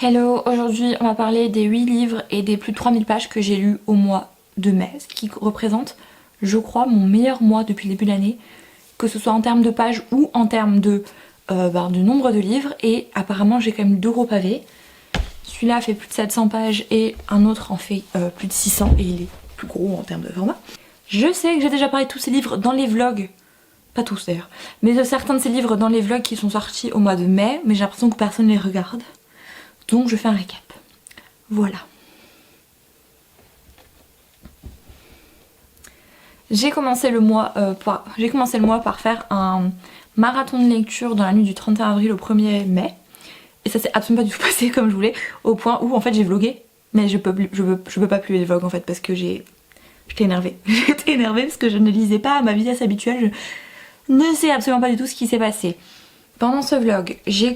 Hello, aujourd'hui on va parler des 8 livres et des plus de 3000 pages que j'ai lus au mois de mai, ce qui représente, je crois, mon meilleur mois depuis le début de l'année, que ce soit en termes de pages ou en termes de du nombre de livres, et apparemment j'ai quand même 2 gros pavés. Celui-là fait plus de 700 pages et un autre en fait plus de 600 et il est plus gros en termes de format. Je sais que j'ai déjà parlé de tous ces livres dans les vlogs, pas tous d'ailleurs, mais de certains de ces livres dans les vlogs qui sont sortis au mois de mai, mais j'ai l'impression que personne ne les regarde. Donc je fais un récap. Voilà. J'ai commencé le mois par faire un marathon de lecture dans la nuit du 31 avril au 1er mai. Et ça s'est absolument pas du tout passé comme je voulais, au point où en fait j'ai vlogué. Mais je peux pas publier les vlogs en fait parce que j'étais énervée. J'étais énervée parce que je ne lisais pas à ma vitesse habituelle. Je ne sais absolument pas du tout ce qui s'est passé. Pendant ce vlog, j'ai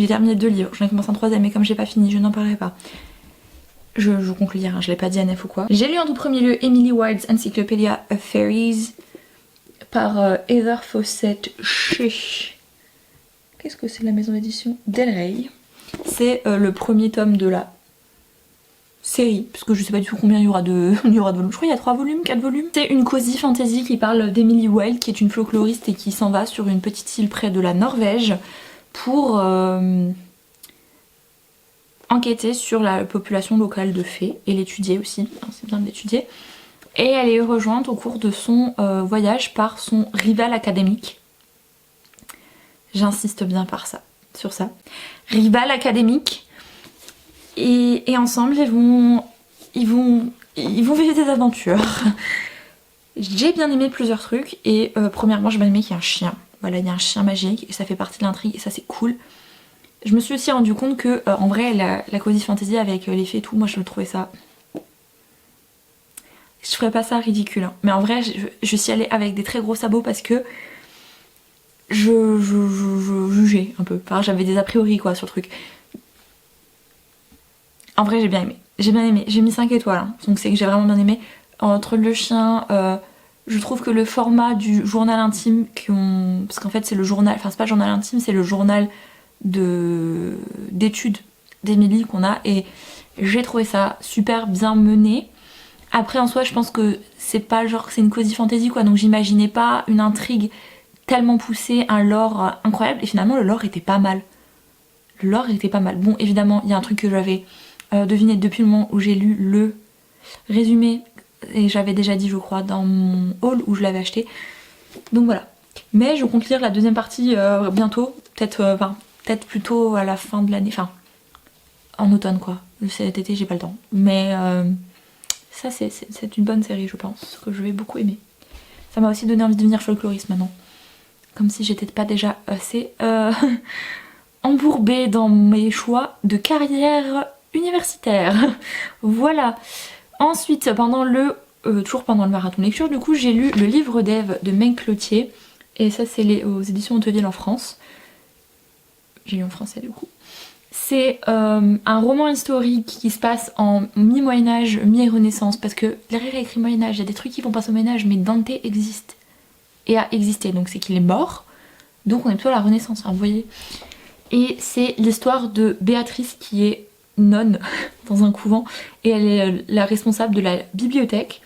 terminé 2 livres, j'en ai commencé un 3e, mais comme j'ai pas fini, je n'en parlerai pas. Je compte le lire, hein, je l'ai pas dit à Nef ou quoi. J'ai lu en tout premier lieu Emily Wilde's Encyclopedia of Fairies par Heather Fawcett chez... Qu'est-ce que c'est la maison d'édition? Del Rey. C'est le premier tome de la série, parce que je sais pas du tout combien il y aura de volumes. Je crois qu'il y a 3 volumes, 4 volumes. C'est une cozy fantasy qui parle d'Emily Wilde, qui est une folkloriste et qui s'en va sur une petite île près de la Norvège pour enquêter sur la population locale de fées et l'étudier aussi, hein, c'est bien de l'étudier. Et elle est rejointe au cours de son voyage par son rival académique. J'insiste bien sur ça. Rival académique. Et ensemble ils vont vivre des aventures. J'ai bien aimé plusieurs trucs et premièrement j'ai bien aimé qu'il y ait un chien. Voilà, il y a un chien magique et ça fait partie de l'intrigue et ça c'est cool. Je me suis aussi rendu compte que en vrai la cozy fantasy avec les fées et tout, moi je trouvais ça... Je ferais pas ça ridicule hein. Mais en vrai je suis allée avec des très gros sabots parce que je jugeais un peu. Enfin j'avais des a priori quoi sur le truc. En vrai j'ai bien aimé, j'ai mis 5 étoiles hein. Donc c'est que j'ai vraiment bien aimé. Entre le chien, je trouve que le format du journal intime parce qu'en fait c'est le journal, enfin c'est pas le journal intime, c'est le journal d'études d'Emily qu'on a, et j'ai trouvé ça super bien mené. Après en soi je pense que c'est pas genre que c'est une cozy fantasy quoi, donc j'imaginais pas une intrigue tellement poussée, un lore incroyable, et finalement le lore était pas mal. Bon évidemment il y a un truc que j'avais deviné depuis le moment où j'ai lu le résumé, et j'avais déjà dit je crois dans mon haul où je l'avais acheté, donc voilà. Mais je compte lire la deuxième partie bientôt, peut-être plutôt à la fin de l'année, enfin en automne quoi, cet été j'ai pas le temps, mais ça c'est une bonne série je pense, que je vais beaucoup aimer. Ça m'a aussi donné envie de devenir folkloriste maintenant, comme si j'étais pas déjà assez embourbée dans mes choix de carrière universitaire. Voilà. Ensuite, toujours pendant le marathon lecture, du coup, j'ai lu Le livre d'Ève de Meg Cloutier. Et ça, c'est aux éditions Hauteville en France. J'ai lu en français, du coup. C'est un roman historique qui se passe en mi-Moyen-Âge, mi-Renaissance. Parce que derrière écrit Moyen-Âge, il y a des trucs qui vont passer au Moyen-Âge, mais Dante existe. Et a existé, donc c'est qu'il est mort. Donc on est plutôt à la Renaissance, hein, vous voyez. Et c'est l'histoire de Béatrice qui est nonne dans un couvent et elle est la responsable de la bibliothèque,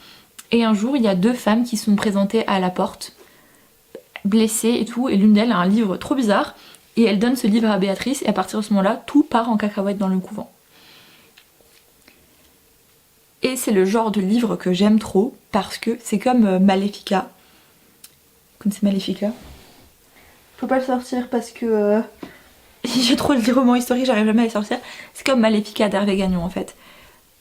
et un jour il y a 2 femmes qui sont présentées à la porte blessées et tout, et l'une d'elles a un livre trop bizarre et elle donne ce livre à Béatrice, et à partir de ce moment là tout part en cacahuète dans le couvent. Et c'est le genre de livre que j'aime trop parce que c'est comme Maléfica. Comme c'est Maléfica, faut pas le sortir parce que j'ai trop de romans historiques, j'arrive jamais à les sortir. C'est comme Maléfica d'Hervé Gagnon en fait.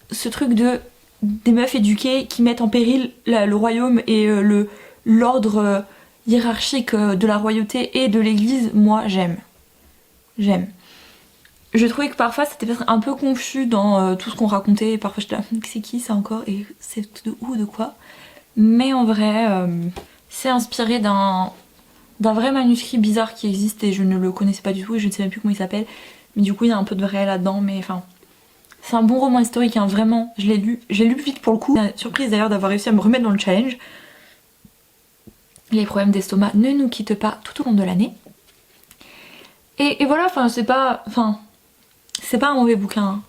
Ce truc des meufs éduquées qui mettent en péril le royaume et l'ordre hiérarchique de la royauté et de l'église, moi j'aime. J'aime. Je trouvais que parfois c'était peut-être un peu confus dans tout ce qu'on racontait. Parfois j'étais là, c'est qui ça encore? Et c'est de où, de quoi? Mais en vrai, c'est inspiré d'un vrai manuscrit bizarre qui existe et je ne le connaissais pas du tout et je ne sais même plus comment il s'appelle, mais du coup il y a un peu de vrai là-dedans, mais enfin c'est un bon roman historique hein, vraiment, je l'ai lu vite pour le coup. Surprise d'ailleurs d'avoir réussi à me remettre dans le challenge. Les problèmes d'estomac ne nous quittent pas tout au long de l'année, et voilà, enfin c'est pas C'est pas un mauvais bouquin, hein.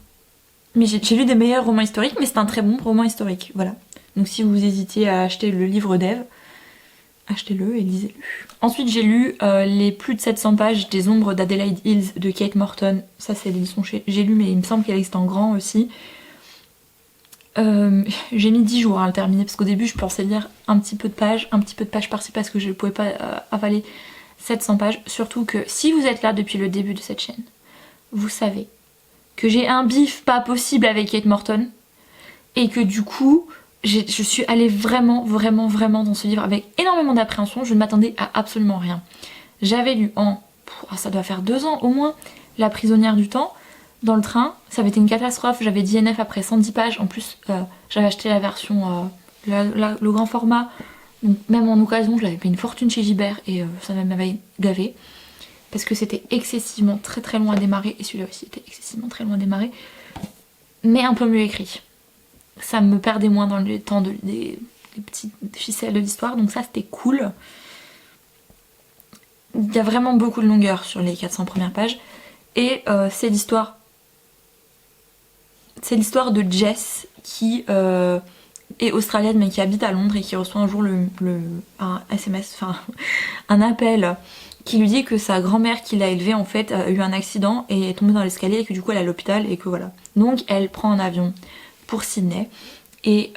Mais j'ai lu des meilleurs romans historiques, mais c'est un très bon roman historique, voilà. Donc si vous hésitiez à acheter le livre d'Ève, achetez-le et lisez-le. Ensuite j'ai lu les plus de 700 pages des Ombres d'Adelaide Hills de Kate Morton. Ça c'est l'édition j'ai lu, mais il me semble qu'elle existe en grand aussi. J'ai mis 10 jours à le terminer parce qu'au début je pensais lire un petit peu de pages par-ci parce que je ne pouvais pas avaler 700 pages. Surtout que si vous êtes là depuis le début de cette chaîne, vous savez que j'ai un bif pas possible avec Kate Morton et que du coup je suis allée vraiment dans ce livre avec énormément d'appréhension. Je ne m'attendais à absolument rien. J'avais lu ça doit faire 2 ans au moins, La prisonnière du temps. Dans le train, ça avait été une catastrophe, j'avais DNF après 110 pages, en plus j'avais acheté la version, le grand format, donc même en occasion je l'avais payé une fortune chez Gibert et ça m'avait gavé, parce que c'était excessivement très loin à démarrer, et celui-là aussi était excessivement très loin à démarrer, mais un peu mieux écrit. Ça me perdait moins dans le temps des petites ficelles de l'histoire, donc ça c'était cool. Il y a vraiment beaucoup de longueur sur les 400 premières pages, et c'est l'histoire de Jess qui est australienne mais qui habite à Londres et qui reçoit un jour un SMS, enfin un appel qui lui dit que sa grand-mère qui l'a élevée en fait a eu un accident et est tombée dans l'escalier et que du coup elle est à l'hôpital et que voilà. Donc elle prend un avion pour Sydney et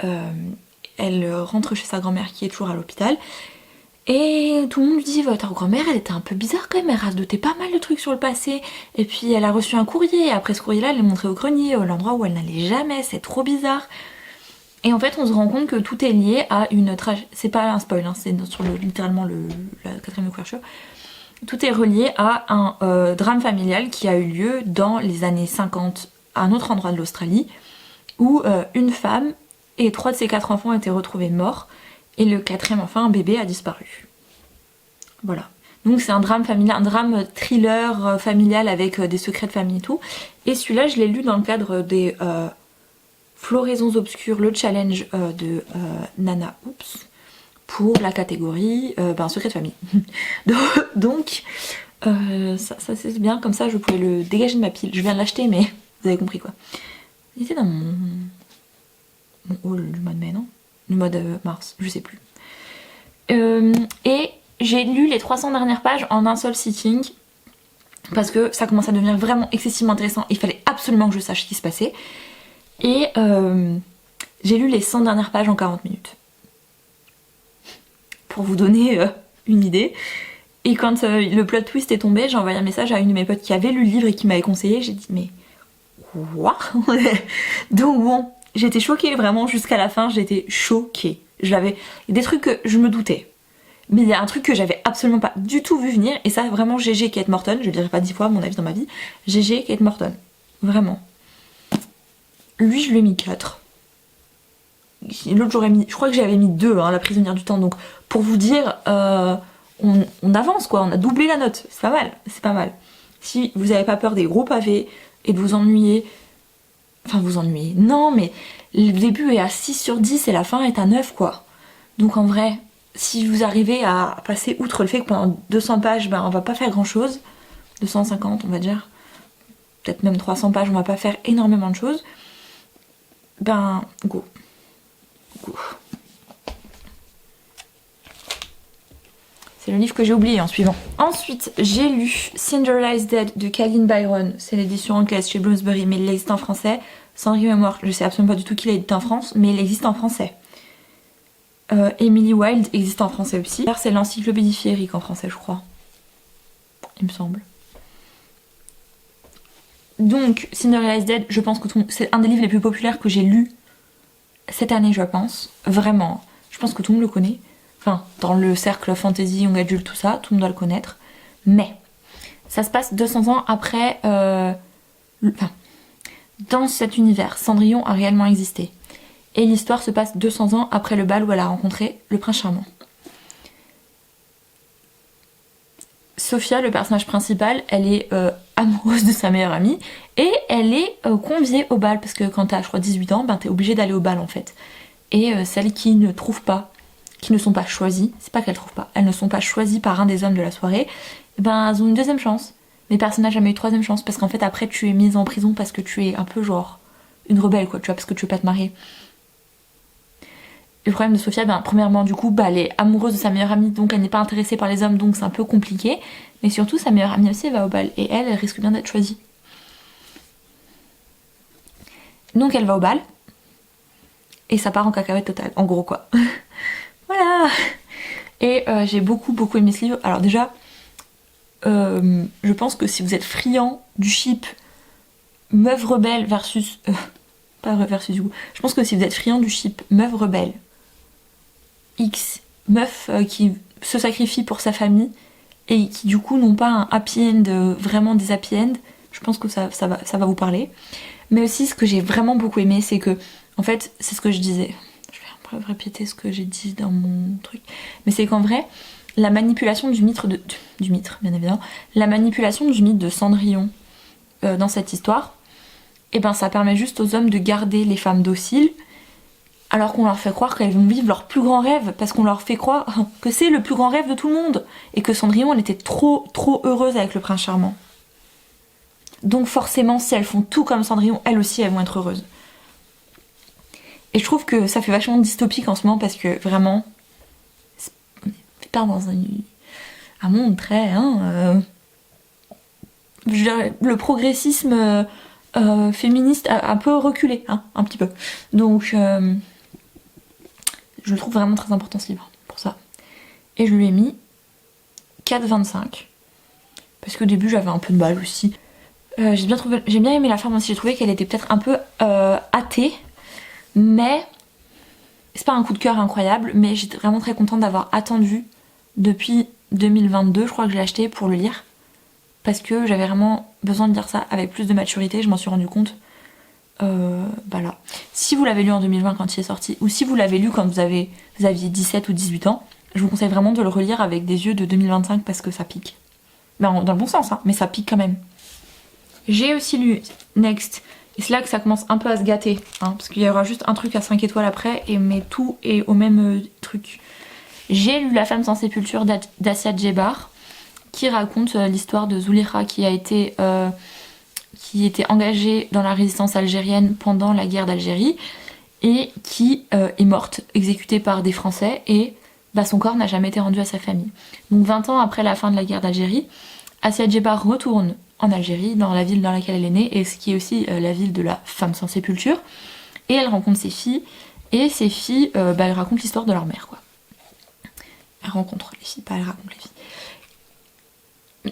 elle rentre chez sa grand-mère qui est toujours à l'hôpital. Et tout le monde lui dit ta grand-mère elle était un peu bizarre quand même, elle radotait pas mal de trucs sur le passé. Et puis elle a reçu un courrier, et après ce courrier là elle l'a montré au grenier, l'endroit où elle n'allait jamais, c'est trop bizarre. Et en fait on se rend compte que tout est lié à une tragédie, c'est pas un spoil, hein, c'est sur littéralement la 4ème couverture. Tout est relié à un drame familial qui a eu lieu dans les années 50 à un autre endroit de l'Australie, où une femme et 3 de ses 4 enfants ont été retrouvés morts. Et le 4ème enfant, un bébé, a disparu. Voilà. Donc c'est un drame familial, un drame thriller familial avec des secrets de famille et tout. Et celui-là, je l'ai lu dans le cadre des Floraisons obscures, le challenge de Nana Oops, pour la catégorie secret de famille. Donc ça c'est bien, comme ça je pouvais le dégager de ma pile. Je viens de l'acheter, mais vous avez compris quoi. Il était dans mon haul du mois de mai, non? Du mois de mars, je sais plus. Et j'ai lu les 300 dernières pages en un seul sitting parce que ça commence à devenir vraiment excessivement intéressant. Il fallait absolument que je sache ce qui se passait. Et j'ai lu les 100 dernières pages en 40 minutes. Pour vous donner une idée. Et quand le plot twist est tombé, j'ai envoyé un message à une de mes potes qui avait lu le livre et qui m'avait conseillé. J'ai dit mais quoi? Donc bon, j'étais choquée vraiment jusqu'à la fin, j'étais choquée. Des trucs que je me doutais. Mais il y a un truc que j'avais absolument pas du tout vu venir, et ça vraiment GG Kate Morton, je le dirai pas 10 fois à mon avis dans ma vie. GG Kate Morton. Vraiment. Lui je lui ai mis 4. L'autre j'aurais mis, je crois que j'avais mis 2, hein, La prisonnière du temps, donc pour vous dire, on avance quoi, on a doublé la note, c'est pas mal, c'est pas mal. Si vous avez pas peur des gros pavés et de vous ennuyer, non mais le début est à 6 sur 10 et la fin est à 9 quoi. Donc en vrai, si vous arrivez à passer outre le fait que pendant 200 pages, on va pas faire grand chose, 250 on va dire, peut-être même 300 pages, on va pas faire énormément de choses, go. C'est le livre que j'ai oublié en suivant. Ensuite, j'ai lu Cinderella's Dead de Calvin Byron. C'est l'édition anglaise chez Bloomsbury, mais il existe en français. Cendrillon est mort, je sais absolument pas du tout qu'il est édité en France, mais il existe en français. Emily Wilde existe en français aussi. C'est l'encyclopédie féerique en français, je crois. Il me semble. Donc, Cinderella's Dead, je pense que c'est un des livres les plus populaires que j'ai lu cette année, je pense. Vraiment. Je pense que tout le monde le connaît. Enfin, dans le cercle fantasy, young adulte, tout ça, tout le monde doit le connaître. Mais, ça se passe 200 ans après... dans cet univers, Cendrillon a réellement existé. Et l'histoire se passe 200 ans après le bal où elle a rencontré le prince charmant. Sophia, le personnage principal, elle est amoureuse de sa meilleure amie et elle est conviée au bal parce que quand t'as, je crois, 18 ans, t'es obligée d'aller au bal en fait. Et celles qui ne trouvent pas, qui ne sont pas choisies, c'est pas qu'elles trouvent pas, elles ne sont pas choisies par un des hommes de la soirée, elles ont une deuxième chance mais personne n'a jamais eu troisième chance parce qu'en fait après tu es mise en prison parce que tu es un peu genre une rebelle quoi, tu vois, parce que tu veux pas te marier. Le problème de Sophia, premièrement du coup elle est amoureuse de sa meilleure amie donc elle n'est pas intéressée par les hommes donc c'est un peu compliqué, mais surtout sa meilleure amie aussi va au bal et elle risque bien d'être choisie. Donc elle va au bal et ça part en cacahuète totale, en gros quoi. Voilà. Et j'ai beaucoup aimé ce livre. Alors déjà, je pense que si vous êtes friand du ship meuf rebelle versus... pas versus du coup. Je pense que si vous êtes friand du ship meuf rebelle, X, meuf qui se sacrifie pour sa famille et qui du coup n'ont pas un happy end, vraiment des happy end, je pense que ça va vous parler. Mais aussi ce que j'ai vraiment beaucoup aimé, c'est que, en fait, c'est ce que je disais. Je vais un peu répéter ce que j'ai dit dans mon truc. Mais c'est qu'en vrai, la manipulation du mythe bien évidemment, la manipulation du mythe de Cendrillon dans cette histoire, et ben ça permet juste aux hommes de garder les femmes dociles, alors qu'on leur fait croire qu'elles vont vivre leur plus grand rêve, parce qu'on leur fait croire que c'est le plus grand rêve de tout le monde, et que Cendrillon, elle était trop heureuse avec le prince charmant. Donc forcément, si elles font tout comme Cendrillon, elles aussi, elles vont être heureuses. Et je trouve que ça fait vachement dystopique en ce moment, parce que vraiment, on est pas dans un monde très... je dirais, le progressisme féministe a un peu reculé, un petit peu. Donc, je le trouve vraiment très important ce livre, pour ça. Et je lui ai mis 4,25. Parce qu'au début, j'avais un peu de mal aussi. J'ai bien aimé la femme aussi, j'ai trouvé qu'elle était peut-être un peu hâtée, mais c'est pas un coup de cœur incroyable, mais j'étais vraiment très contente d'avoir attendu depuis 2022, je crois que je l'ai acheté pour le lire, parce que j'avais vraiment besoin de lire ça avec plus de maturité, je m'en suis rendu compte. Là. Si vous l'avez lu en 2020 quand il est sorti, ou si vous l'avez lu quand vous aviez 17 ou 18 ans, je vous conseille vraiment de le relire avec des yeux de 2025 parce que ça pique. Dans le bon sens, mais ça pique quand même. J'ai aussi lu Next, et c'est là que ça commence un peu à se gâter, parce qu'il y aura juste un truc à 5 étoiles après, mais tout est au même truc. J'ai lu La femme sans sépulture d'Assia Djebar, qui raconte l'histoire de Zulekha qui était engagée dans la résistance algérienne pendant la guerre d'Algérie, et qui est morte, exécutée par des Français, et son corps n'a jamais été rendu à sa famille. Donc 20 ans après la fin de la guerre d'Algérie, Assia Djebar retourne en Algérie, dans la ville dans laquelle elle est née, et ce qui est aussi la ville de la femme sans sépulture, et elle rencontre ses filles, et ces filles, elles racontent l'histoire de leur mère, quoi. Elle rencontre les filles, pas elle raconte les filles.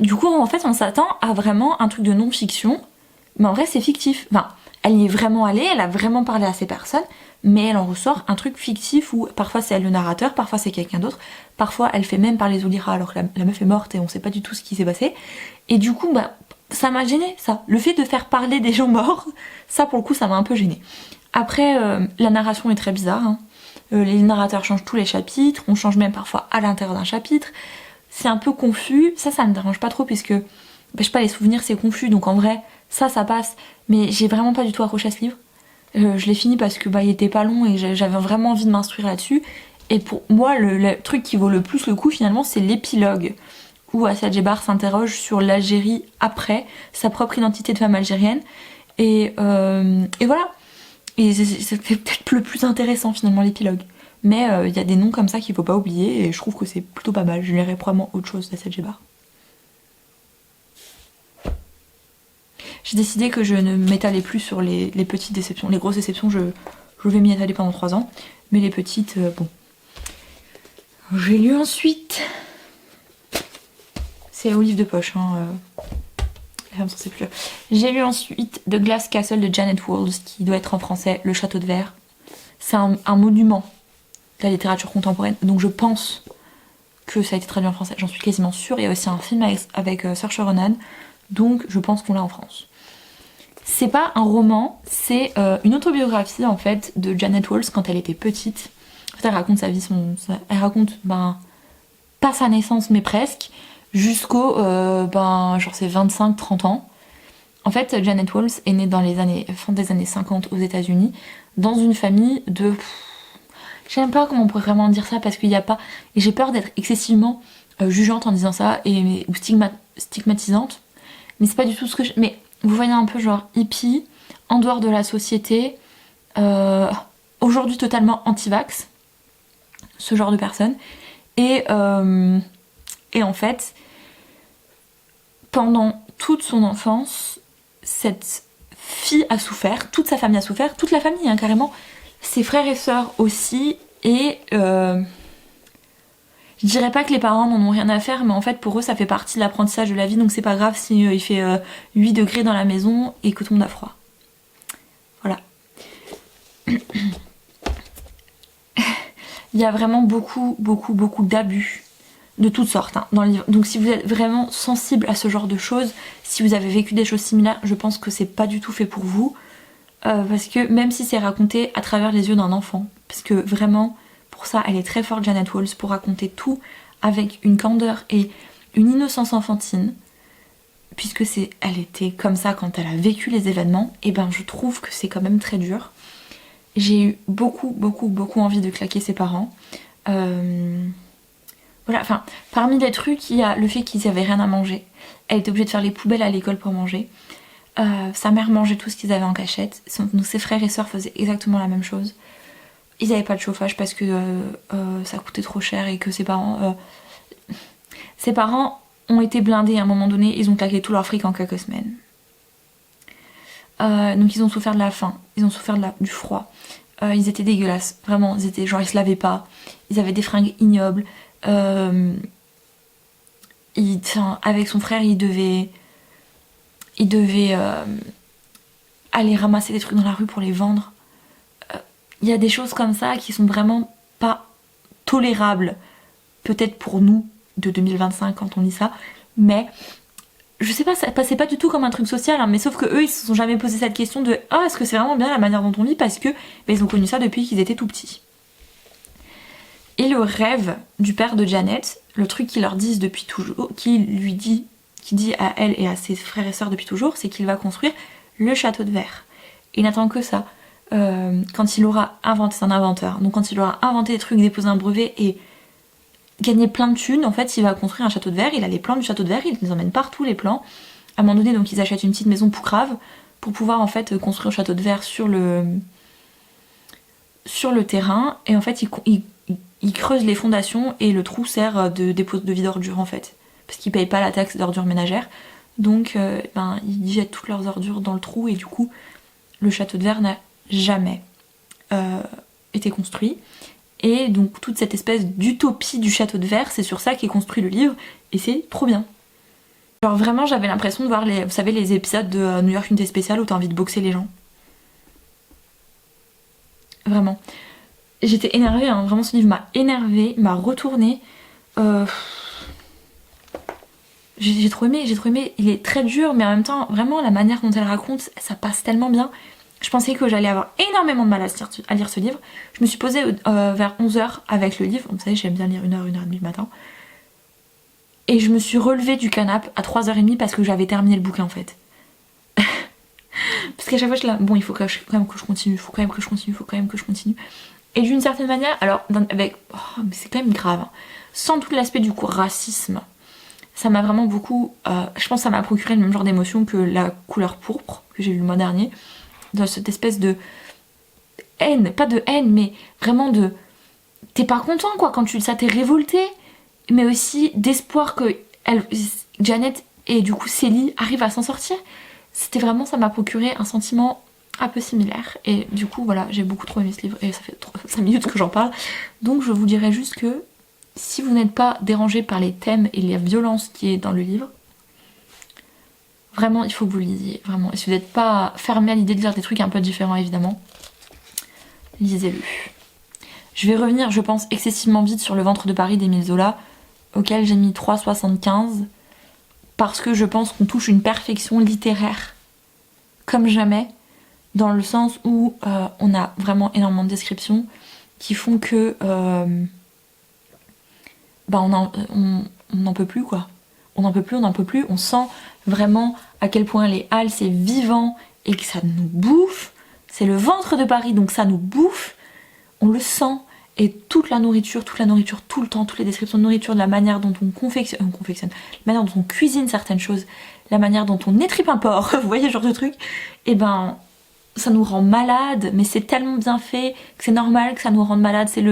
Du coup, en fait, on s'attend à vraiment un truc de non-fiction, mais en vrai, c'est fictif. Enfin, elle y est vraiment allée, elle a vraiment parlé à ces personnes, mais elle en ressort un truc fictif où parfois c'est elle le narrateur, parfois c'est quelqu'un d'autre, parfois elle fait même parler Zulekha alors que la meuf est morte et on sait pas du tout ce qui s'est passé. Et du coup, ça m'a gêné, ça. Le fait de faire parler des gens morts, ça pour le coup, ça m'a un peu gêné. Après, la narration est très bizarre. Les narrateurs changent tous les chapitres, on change même parfois à l'intérieur d'un chapitre. C'est un peu confus, ça me dérange pas trop puisque, je sais pas, les souvenirs c'est confus, donc en vrai, ça passe. Mais j'ai vraiment pas du tout accroché à ce livre. Je l'ai fini parce que il était pas long et j'avais vraiment envie de m'instruire là-dessus. Et pour moi, le truc qui vaut le plus le coup finalement, c'est l'épilogue, où Assia Djebar s'interroge sur l'Algérie après, sa propre identité de femme algérienne. Et voilà. Et c'est peut-être le plus intéressant finalement, l'épilogue. Mais il y a des noms comme ça qu'il faut pas oublier et je trouve que c'est plutôt pas mal. Je lirai probablement autre chose d'Assia Djebar. J'ai décidé que je ne m'étalais plus sur les petites déceptions. Les grosses déceptions, je vais m'y étaler pendant 3 ans. Mais les petites, bon. J'ai lu ensuite... C'est au livre de poche, J'ai lu ensuite The Glass Castle de Janet Walls, qui doit être en français Le Château de Verre. C'est un monument de la littérature contemporaine, donc je pense que ça a été traduit en français, j'en suis quasiment sûre. Il y a aussi un film avec Saoirse Ronan, donc je pense qu'on l'a en France. C'est pas un roman, c'est une autobiographie en fait de Janet Walls quand elle était petite. En fait, elle raconte sa vie, elle raconte pas sa naissance mais presque, jusqu'au genre c'est 25-30 ans. En fait, Janet Walls est née dans fin des années 50 aux États-Unis, dans une famille de... Je sais même pas comment on pourrait vraiment dire ça parce qu'il n'y a pas... Et j'ai peur d'être excessivement jugeante en disant ça ou stigmatisante. mais c'est pas du tout ce que mais vous voyez un peu genre hippie, en dehors de la société, aujourd'hui totalement anti-vax, ce genre de personne. Et en fait, pendant toute son enfance, cette fille a souffert, toute sa famille a souffert, toute la famille hein, carrément, ses frères et sœurs aussi, et je dirais pas que les parents n'en ont rien à faire, mais en fait pour eux ça fait partie de l'apprentissage de la vie, donc c'est pas grave si il fait 8 degrés dans la maison et que tout le monde a froid. Voilà. Il y a vraiment beaucoup d'abus de toutes sortes hein, dans le livre. Donc si vous êtes vraiment sensible à ce genre de choses, si vous avez vécu des choses similaires, je pense que c'est pas du tout fait pour vous. Parce que même si c'est raconté à travers les yeux d'un enfant, parce que vraiment, pour ça, elle est très forte Janet Walls, pour raconter tout avec une candeur et une innocence enfantine, puisque elle était comme ça quand elle a vécu les événements, et ben je trouve que c'est quand même très dur. J'ai eu beaucoup envie de claquer ses parents. Voilà, enfin, parmi les trucs, il y a le fait qu'ils avaient rien à manger. Elle était obligée de faire les poubelles à l'école pour manger. Sa mère mangeait tout ce qu'ils avaient en cachette. Donc ses frères et sœurs faisaient exactement la même chose. Ils n'avaient pas de chauffage parce que ça coûtait trop cher et que ses parents ont été blindés à un moment donné. Ils ont claqué tout leur fric en quelques semaines. Donc ils ont souffert de la faim, ils ont souffert du froid. Ils étaient dégueulasses, vraiment. Ils étaient genre ils se lavaient pas. Ils avaient des fringues ignobles. Avec son frère, il devait aller ramasser des trucs dans la rue pour les vendre. Il y a des choses comme ça qui sont vraiment pas tolérables, peut-être pour nous de 2025 quand on lit ça, mais je sais pas, ça passait pas du tout comme un truc social, hein, mais sauf que eux ils se sont jamais posé cette question de est-ce que c'est vraiment bien la manière dont on vit, parce que ils ont connu ça depuis qu'ils étaient tout petits. Et le rêve du père de Janet, le truc qu'ils leur disent depuis toujours, qui dit à elle et à ses frères et sœurs depuis toujours, c'est qu'il va construire le château de verre. Il n'attend que ça. Quand il aura inventé, c'est un inventeur, donc quand il aura inventé des trucs, déposé un brevet et gagné plein de thunes, en fait il va construire un château de verre. Il a les plans du château de verre, il les emmène partout les plans. À un moment donné, donc ils achètent une petite maison poucrave pour pouvoir en fait construire le château de verre sur le terrain, et en fait il creuse les fondations et le trou sert de dépôt de vide ordures en fait, parce qu'ils payent pas la taxe d'ordures ménagères, donc ils jettent toutes leurs ordures dans le trou, et du coup le château de verre n'a jamais été construit. Et donc toute cette espèce d'utopie du château de verre, c'est sur ça qu'est construit le livre, et c'est trop bien. Genre vraiment j'avais l'impression de voir vous savez les épisodes de New York Unité Spéciale où t'as envie de boxer les gens. Vraiment. J'étais énervée, hein. Vraiment ce livre m'a énervée, m'a retournée. J'ai trop aimé, il est très dur, mais en même temps, vraiment la manière dont elle raconte, ça passe tellement bien. Je pensais que j'allais avoir énormément de mal à lire ce livre. Je me suis posée vers 11h avec le livre, vous savez j'aime bien lire 1h, 1h30 le matin. Et je me suis relevée du canapé à 3h30 parce que j'avais terminé le bouquin en fait. Parce qu'à chaque fois je suis là, bon il faut quand même que je continue, Et d'une certaine manière, alors mais c'est quand même grave, hein. Sans tout l'aspect du coup racisme, ça m'a vraiment beaucoup, je pense que ça m'a procuré le même genre d'émotion que La couleur pourpre que j'ai lu le mois dernier, dans cette espèce de haine, pas de haine mais vraiment de, t'es pas content quoi quand tu lis ça, t'es révolté, mais aussi d'espoir que Janet et du coup Célie arrivent à s'en sortir. C'était vraiment, ça m'a procuré un sentiment un peu similaire, et du coup voilà, j'ai beaucoup trop aimé ce livre, et ça fait 5 minutes que j'en parle, donc je vous dirais juste que si vous n'êtes pas dérangé par les thèmes et la violence qui est dans le livre, vraiment il faut que vous le lisiez, vraiment. Et si vous n'êtes pas fermé à l'idée de lire des trucs un peu différents évidemment, lisez-le. Je vais revenir, je pense, excessivement vite sur Le ventre de Paris d'Émile Zola, auquel j'ai mis 3,75, parce que je pense qu'on touche une perfection littéraire comme jamais, dans le sens où on a vraiment énormément de descriptions qui font que on n'en peut plus quoi. On n'en peut plus, on sent vraiment à quel point les halles c'est vivant et que ça nous bouffe. C'est le ventre de Paris, donc ça nous bouffe, on le sent. Et toute la nourriture, tout le temps, toutes les descriptions de nourriture, de la manière dont on confectionne, la manière dont on cuisine certaines choses, la manière dont on étripe un porc, vous voyez ce genre de truc, et ben ça nous rend malade, mais c'est tellement bien fait que c'est normal que ça nous rende malade, c'est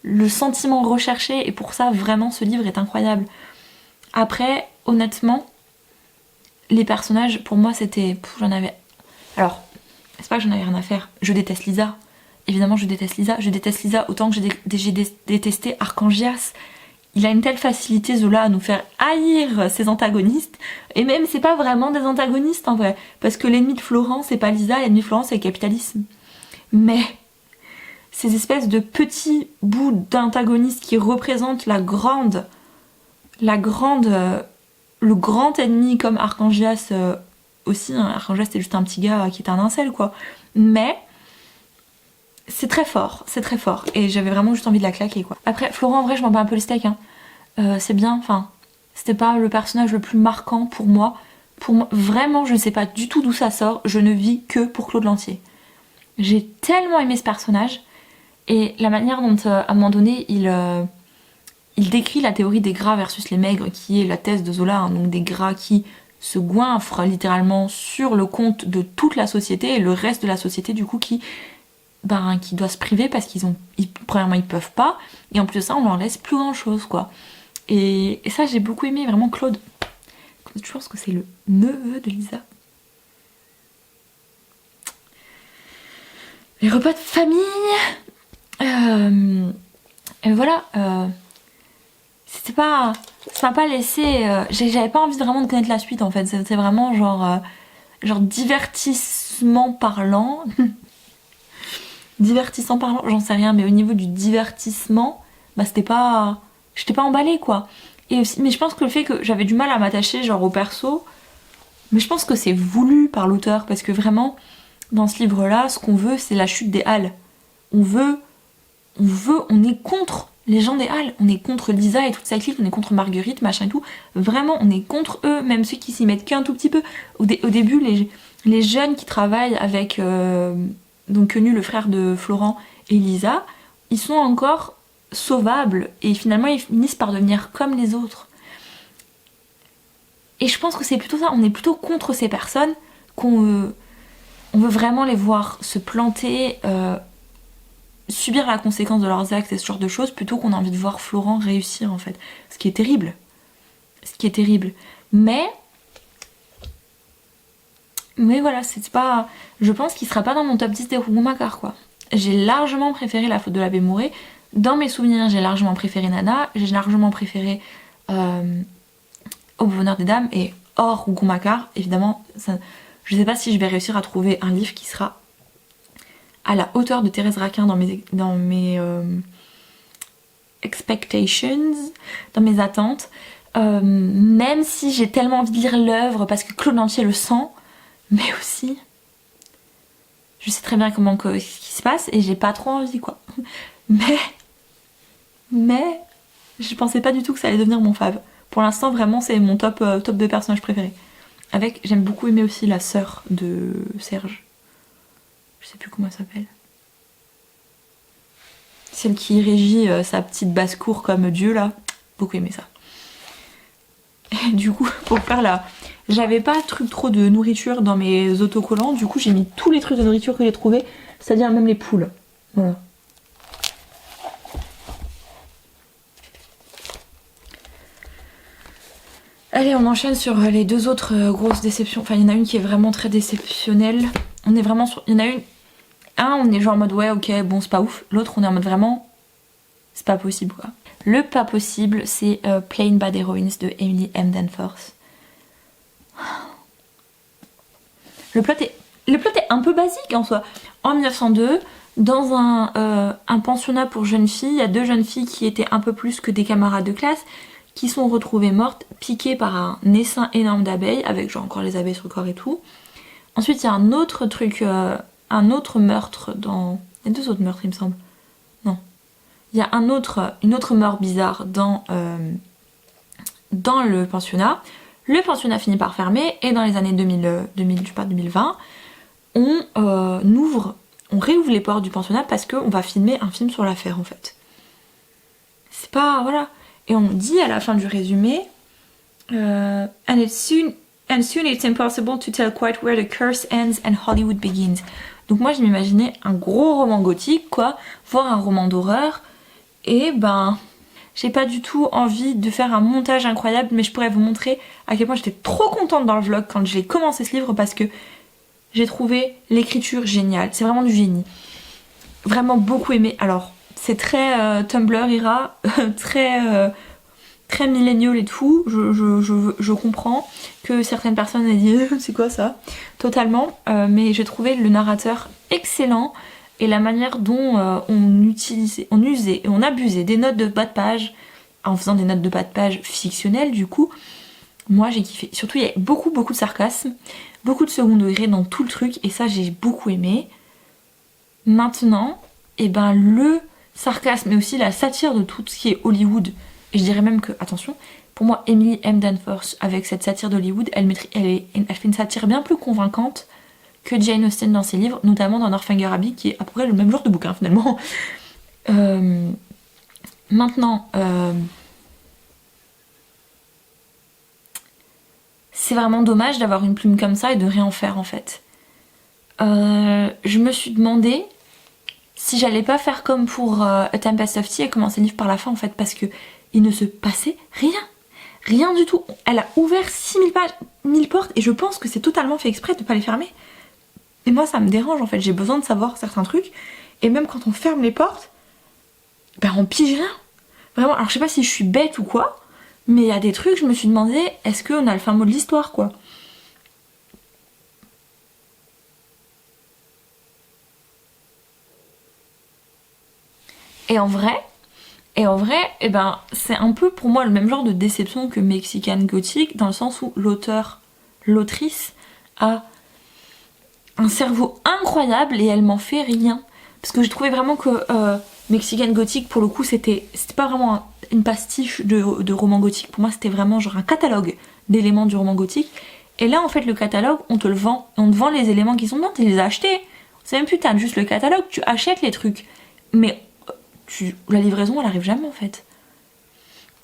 le sentiment recherché, et pour ça vraiment ce livre est incroyable. Après, honnêtement, les personnages, pour moi c'était... j'en avais... Alors, c'est pas que j'en avais rien à faire, je déteste Lisa. Évidemment je déteste Lisa autant que j'ai détesté Archangias. Il a une telle facilité, Zola, à nous faire haïr ses antagonistes. Et même, c'est pas vraiment des antagonistes, en vrai. Parce que l'ennemi de Florent, c'est pas Lisa, l'ennemi de Florent, c'est le capitalisme. Mais ces espèces de petits bouts d'antagonistes qui représentent le grand ennemi, comme Archangias aussi. Hein. Archangias, c'était juste un petit gars qui était un incel, quoi. Mais... c'est très fort, et j'avais vraiment juste envie de la claquer, quoi. Après, Florent, en vrai, je m'en bats un peu les steaks, hein. C'est bien, enfin, c'était pas le personnage le plus marquant pour moi. Vraiment, je ne sais pas du tout d'où ça sort, je ne vis que pour Claude Lantier. J'ai tellement aimé ce personnage, et la manière dont, à un moment donné, il décrit la théorie des gras versus les maigres, qui est la thèse de Zola, hein, donc des gras qui se goinfrent littéralement sur le compte de toute la société, et le reste de la société, du coup, qui doit se priver parce premièrement ils peuvent pas, et en plus de ça on leur laisse plus grand chose, quoi. Et ça j'ai beaucoup aimé, vraiment. Claude, je pense que c'est le neveu de Lisa. Les repas de famille, et voilà, ça m'a pas laissé, j'avais pas envie vraiment de connaître la suite, en fait. C'était vraiment genre divertissement parlant. Divertissant parlant, j'en sais rien, mais au niveau du divertissement, j'étais pas emballée, quoi. Et aussi, mais je pense que le fait que j'avais du mal à m'attacher genre au perso, mais je pense que c'est voulu par l'auteur, parce que vraiment, dans ce livre-là, ce qu'on veut, c'est la chute des Halles. On est contre les gens des Halles, on est contre Lisa et toute sa clique, on est contre Marguerite, machin et tout. Vraiment, on est contre eux, même ceux qui s'y mettent qu'un tout petit peu. Au début, les jeunes qui travaillent avec... donc Quenu, le frère de Florent, et Lisa, ils sont encore sauvables, et finalement ils finissent par devenir comme les autres. Et je pense que c'est plutôt ça, on est plutôt contre ces personnes, on veut vraiment les voir se planter, subir la conséquence de leurs actes et ce genre de choses, plutôt qu'on a envie de voir Florent réussir, en fait. Ce qui est terrible. Mais voilà, c'est pas... je pense qu'il sera pas dans mon top 10 des Rougon-Macquart, quoi. J'ai largement préféré La Faute de l'abbé Mouret. Dans mes souvenirs, j'ai largement préféré Nana. J'ai largement préféré Au bonheur des dames. Et hors Rougon-Macquart, évidemment, je sais pas si je vais réussir à trouver un livre qui sera à la hauteur de Thérèse Raquin dans mes expectations, dans mes attentes. Même si j'ai tellement envie de lire l'œuvre parce que Claude Lantier le sent, mais aussi je sais très bien ce qui se passe et j'ai pas trop envie, quoi. Mais je pensais pas du tout que ça allait devenir mon fave. Pour l'instant, vraiment, c'est mon top de personnages préférés. J'aime beaucoup aimer aussi la sœur de Serge. Je sais plus comment elle s'appelle. Celle qui régit sa petite basse-cour comme Dieu, là. Beaucoup aimé ça. Et du coup, pour faire j'avais pas trop de nourriture dans mes autocollants, du coup j'ai mis tous les trucs de nourriture que j'ai trouvés, c'est-à-dire même les poules. Voilà. Allez, on enchaîne sur les deux autres grosses déceptions. Enfin, il y en a une qui est vraiment très déceptionnelle. On est vraiment sur... Il y en a une... on est genre en mode ouais, ok, bon, c'est pas ouf. L'autre, on est en mode vraiment... c'est pas possible, quoi. Le pas possible, c'est Plain Bad Heroines de Emily M. Danforth. Le plot est un peu basique en soi. En 1902, dans un pensionnat pour jeunes filles, il y a deux jeunes filles qui étaient un peu plus que des camarades de classe, qui sont retrouvées mortes, piquées par un essaim énorme d'abeilles, avec genre encore les abeilles sur le corps et tout. Ensuite, il y a un autre truc, un autre meurtre dans... Il y a deux autres meurtres, il me semble. Non. Il y a une autre mort bizarre dans le pensionnat. Le pensionnat finit par fermer et dans les années 2020, on réouvre les portes du pensionnat parce qu'on va filmer un film sur l'affaire, en fait. C'est pas... voilà. Et on dit à la fin du résumé and it soon And soon it's impossible to tell quite where the curse ends and Hollywood begins. Donc moi je m'imaginais un gros roman gothique quoi, voire un roman d'horreur. Et ben j'ai pas du tout envie de faire un montage incroyable, mais je pourrais vous montrer à quel point j'étais trop contente dans le vlog quand j'ai commencé ce livre parce que j'ai trouvé l'écriture géniale. C'est vraiment du génie. Vraiment beaucoup aimé. Alors c'est très Tumblr ira, très millénial et tout, je comprends que certaines personnes aient dit c'est quoi ça, totalement, mais j'ai trouvé le narrateur excellent et la manière dont on usait et on abusait des notes de bas de page en faisant des notes de bas de page fictionnelles du coup, moi j'ai kiffé. Surtout il y a beaucoup de sarcasme, beaucoup de second degré dans tout le truc et ça j'ai beaucoup aimé. Maintenant, et ben le sarcasme mais aussi la satire de tout ce qui est Hollywood. Et je dirais même que, attention, pour moi, Emily M. Danforth, avec cette satire d'Hollywood, elle fait une satire bien plus convaincante que Jane Austen dans ses livres, notamment dans Northanger Abbey, qui est à peu près le même genre de bouquin finalement. Maintenant, c'est vraiment dommage d'avoir une plume comme ça et de rien en faire en fait. Je me suis demandé si j'allais pas faire comme pour A Tempest of Tea et commencer le livre par la fin en fait, parce que il ne se passait rien du tout. Elle a ouvert 6000 pages, 1000 portes et je pense que c'est totalement fait exprès de ne pas les fermer. Et moi ça me dérange en fait, j'ai besoin de savoir certains trucs et même quand on ferme les portes, ben on pige rien. Vraiment, alors je sais pas si je suis bête ou quoi, mais il y a des trucs, je me suis demandé, est-ce qu'on a le fin mot de l'histoire quoi. Et en vrai, eh ben, c'est un peu pour moi le même genre de déception que Mexican Gothic, dans le sens où l'autrice a un cerveau incroyable et elle m'en fait rien. Parce que j'ai trouvé vraiment que Mexican Gothic, pour le coup, c'était pas vraiment une pastiche de roman gothique. Pour moi, c'était vraiment genre un catalogue d'éléments du roman gothique. Et là, en fait, le catalogue, on te le vend. On te vend les éléments qui sont dedans, tu les as achetés. C'est même plus, t'as juste le catalogue, tu achètes les trucs. Mais la livraison elle arrive jamais en fait.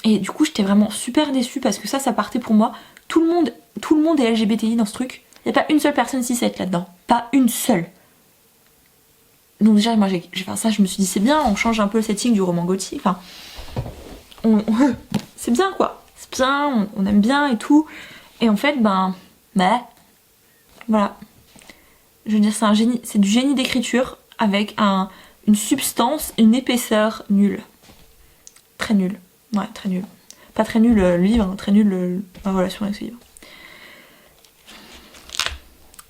Et du coup j'étais vraiment super déçue parce que ça partait pour moi. Tout le monde est LGBTI dans ce truc. Il n'y a pas une seule personne cis-het là-dedans. Pas une seule. Donc déjà moi ça je me suis dit c'est bien, on change un peu le setting du roman gothique. Enfin, c'est bien quoi. C'est bien, on aime bien et tout. Et en fait voilà. Je veux dire c'est un génie, c'est du génie d'écriture avec une substance, une épaisseur nulle. Très nulle. Ouais, très nulle. Pas très nul le livre, hein, très nul ma relation avec ce livre.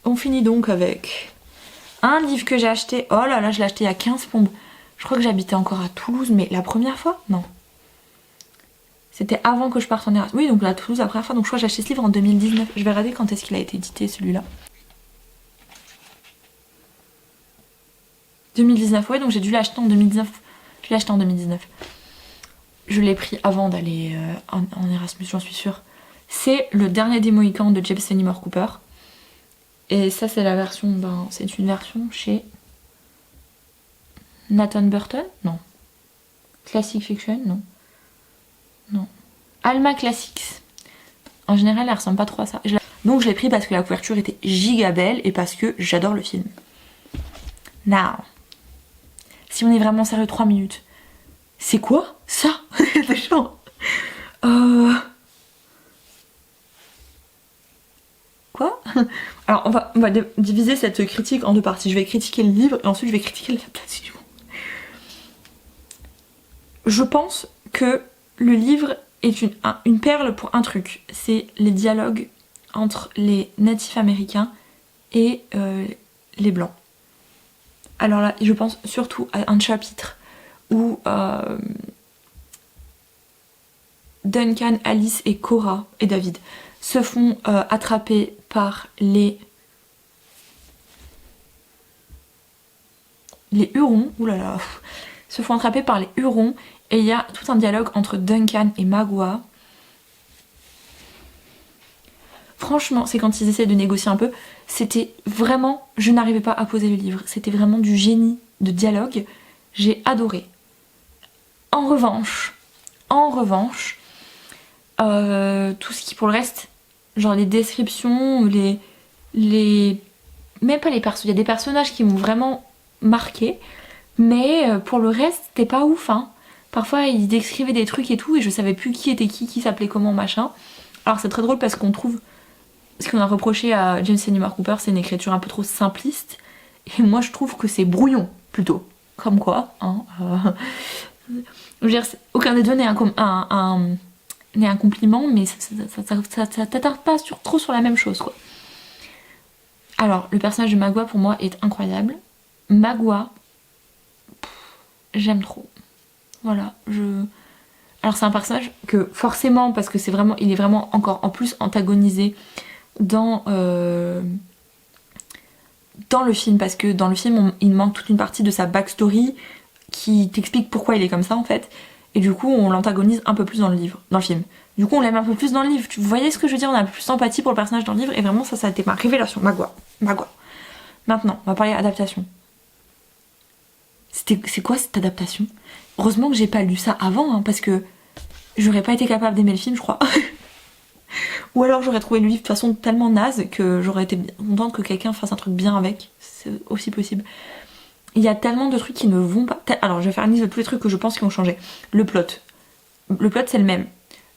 On finit donc avec un livre que j'ai acheté. Oh là là, je l'ai acheté il y a 15 pombes. Je crois que j'habitais encore à Toulouse, mais la première fois, non. C'était avant que je parte en Erasmus. Oui, donc à Toulouse la première fois. Donc je crois que j'ai acheté ce livre en 2019. Je vais regarder quand est-ce qu'il a été édité celui-là. 2019, ouais, donc j'ai dû l'acheter en 2019. Je l'ai acheté en 2019. Je l'ai pris avant d'aller en Erasmus, j'en suis sûre. C'est le dernier des Mohicans de James Fenimore Cooper. Et ça, c'est la version, c'est une version chez Nathan Burton. Non. Classic Fiction. Non. Alma Classics. En général, elle ressemble pas trop à ça. Donc je l'ai pris parce que la couverture était giga belle et parce que j'adore le film. Now. Si on est vraiment sérieux 3 minutes. C'est quoi ça? Déjà. Quoi? Alors on va diviser cette critique en deux parties. Je vais critiquer le livre et ensuite je vais critiquer l'adaptation. Je pense que le livre est une perle pour un truc. C'est les dialogues entre les natifs américains et les blancs. Alors là, je pense surtout à un chapitre où Duncan, Alice et Cora et David se font attraper par les Hurons. Oulala, se font attraper par les Hurons et il y a tout un dialogue entre Duncan et Magua. Franchement, c'est quand ils essaient de négocier un peu, c'était vraiment, je n'arrivais pas à poser le livre, c'était vraiment du génie de dialogue, j'ai adoré. En revanche, tout ce qui pour le reste Genre les descriptions, même pas les persos, il y a des personnages qui m'ont vraiment marqué, mais pour le reste, c'était pas ouf, hein. Parfois, ils décrivaient des trucs et tout, et je savais plus qui était qui s'appelait comment, machin. Alors c'est très drôle parce qu'on trouve... Ce qu'on a reproché à James Newman Cooper, c'est une écriture un peu trop simpliste, et moi je trouve que c'est brouillon, plutôt. Comme quoi, hein. Je veux dire, aucun des deux n'est un compliment, mais ça t'attarde pas trop sur la même chose, quoi. Alors, le personnage de Magua pour moi est incroyable. Magua, j'aime trop. Voilà, alors c'est un personnage que forcément, parce que il est vraiment encore en plus antagonisé dans le film, parce que dans le film, il manque toute une partie de sa backstory qui t'explique pourquoi il est comme ça en fait. Et du coup, on l'antagonise un peu plus dans le film. Du coup, on l'aime un peu plus dans le livre. Vous voyez ce que je veux dire? On a un peu plus d'empathie pour le personnage dans le livre. Et vraiment, ça a été ma révélation. Magua. Maintenant, on va parler adaptation. C'est quoi cette adaptation? Heureusement que j'ai pas lu ça avant, hein, parce que j'aurais pas été capable d'aimer le film, je crois. Ou alors j'aurais trouvé le livre de façon tellement naze que j'aurais été contente que quelqu'un fasse un truc bien avec. C'est aussi possible. Il y a tellement de trucs qui ne vont pas... Alors je vais faire une liste de tous les trucs que je pense qui ont changé. Le plot. Le plot c'est le même.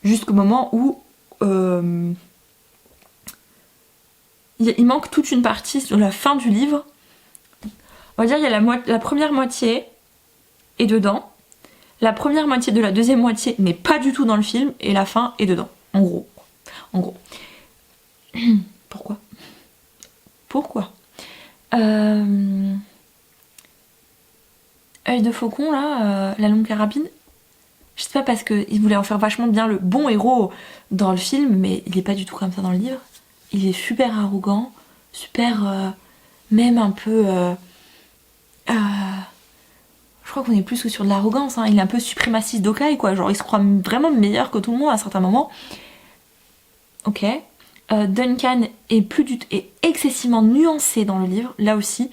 Jusqu'au moment où... il manque toute une partie sur la fin du livre. On va dire il y a la première moitié est dedans. La première moitié de la deuxième moitié n'est pas du tout dans le film. Et la fin est dedans. En gros. Pourquoi Œil de faucon là, la longue carabine. Je sais pas, parce qu'il voulait en faire vachement bien le bon héros dans le film, mais il est pas du tout comme ça dans le livre. Il est super arrogant, super... même un peu... je crois qu'on est plus que sur de l'arrogance, hein. Il est un peu suprémaciste d'Okai, quoi. Genre il se croit vraiment meilleur que tout le monde à certains moments. Ok. Duncan est excessivement nuancé dans le livre, là aussi.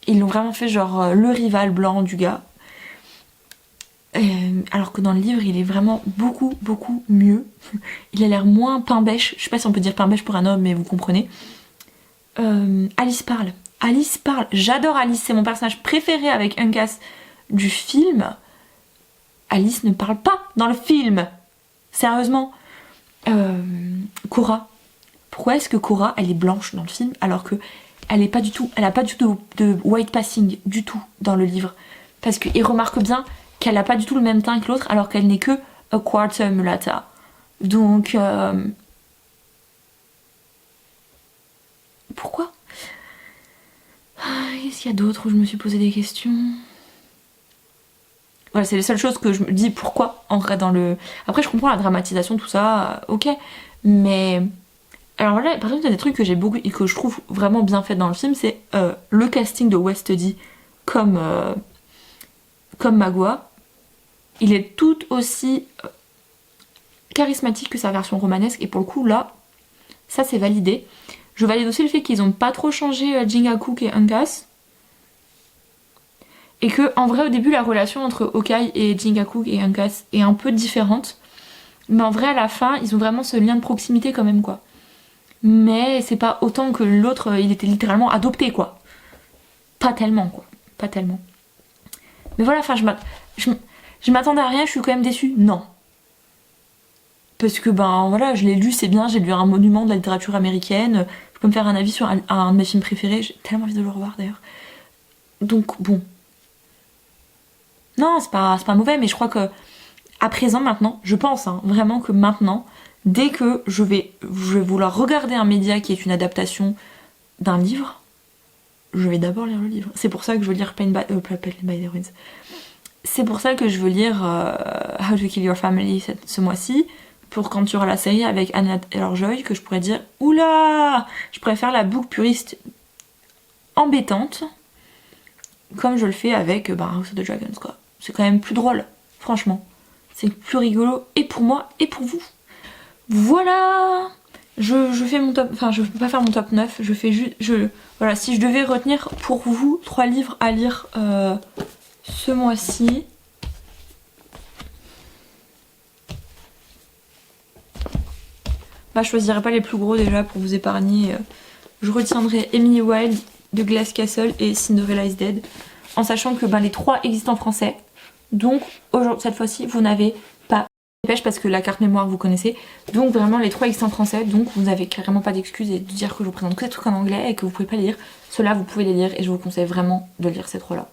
Ils l'ont vraiment fait genre le rival blanc du gars. Alors que dans le livre, il est vraiment beaucoup mieux. Il a l'air moins pain bêche. Je sais pas si on peut dire pain bêche pour un homme, mais vous comprenez. Alice parle. J'adore Alice, c'est mon personnage préféré avec Uncas du film. Alice ne parle pas dans le film. Sérieusement. Cora. Pourquoi est-ce que Cora, elle est blanche dans le film alors que elle a pas du tout de white passing du tout dans le livre? Parce qu'il remarque bien qu'elle a pas du tout le même teint que l'autre alors qu'elle n'est que a quarter mulata. Donc pourquoi? Qu'est-ce qu'il y a d'autre où je me suis posé des questions? Voilà, c'est les seules choses que je me dis pourquoi en vrai dans le... Après je comprends la dramatisation, tout ça, ok. Mais... Alors là, par exemple, il y a des trucs que j'ai beaucoup et que je trouve vraiment bien fait dans le film, c'est le casting de Westody comme Magua. Il est tout aussi charismatique que sa version romanesque, et pour le coup là, ça c'est validé. Je valide aussi le fait qu'ils ont pas trop changé Jingakook et Uncas. Et que en vrai au début la relation entre Okai et Jingakook et Uncas est un peu différente. Mais en vrai à la fin, ils ont vraiment ce lien de proximité quand même, quoi. Mais c'est pas autant que l'autre, il était littéralement adopté, quoi. Pas tellement, quoi. Pas tellement. Mais voilà, enfin, je m'attendais à rien, je suis quand même déçue. Non. Parce que, ben, voilà, je l'ai lu, c'est bien, j'ai lu un monument de la littérature américaine. Je peux me faire un avis sur un de mes films préférés. J'ai tellement envie de le revoir, d'ailleurs. Donc, bon. Non, c'est pas mauvais, mais je crois que, à présent, maintenant, je pense, hein, vraiment que maintenant... Dès que je vais vouloir regarder un média qui est une adaptation d'un livre, je vais d'abord lire le livre. C'est pour ça que je veux lire Pain by the Winds. C'est pour ça que je veux lire How to Kill Your Family ce mois-ci, pour quand tu auras la série avec Anna Taylor-Joy, que je pourrais dire oula, je pourrais faire la book puriste embêtante, comme je le fais avec House of the Dragons, quoi. C'est quand même plus drôle, franchement. C'est plus rigolo, et pour moi, et pour vous. Voilà, je fais mon top, enfin je peux pas faire mon top 9, je fais juste, voilà, si je devais retenir pour vous 3 livres à lire ce mois-ci. Bah je choisirai pas les plus gros déjà pour vous épargner. Je retiendrai Emily Wilde, The Glass Castle et Cinderella is Dead. En sachant que les 3 existent en français. Donc cette fois-ci vous n'avez pas dépêche parce que la carte mémoire vous connaissez. Donc vraiment les 3 existent en français. Donc vous n'avez carrément pas d'excuses et de dire que je vous présente que des trucs en anglais et que vous pouvez pas les lire. Ceux-là vous pouvez les lire et je vous conseille vraiment de lire ces 3 là.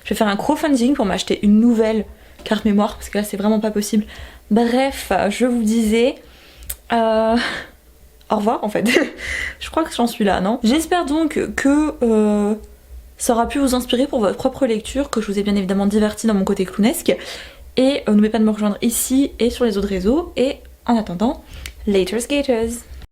Je vais faire un crowdfunding pour m'acheter une nouvelle carte mémoire parce que là c'est vraiment pas possible. Bref, je vous disais... Au revoir en fait. Je crois que j'en suis là, non? J'espère donc que ça aura pu vous inspirer pour votre propre lecture, que je vous ai bien évidemment diverti dans mon côté clownesque. Et n'oubliez pas de me rejoindre ici et sur les autres réseaux. Et en attendant, later skaters!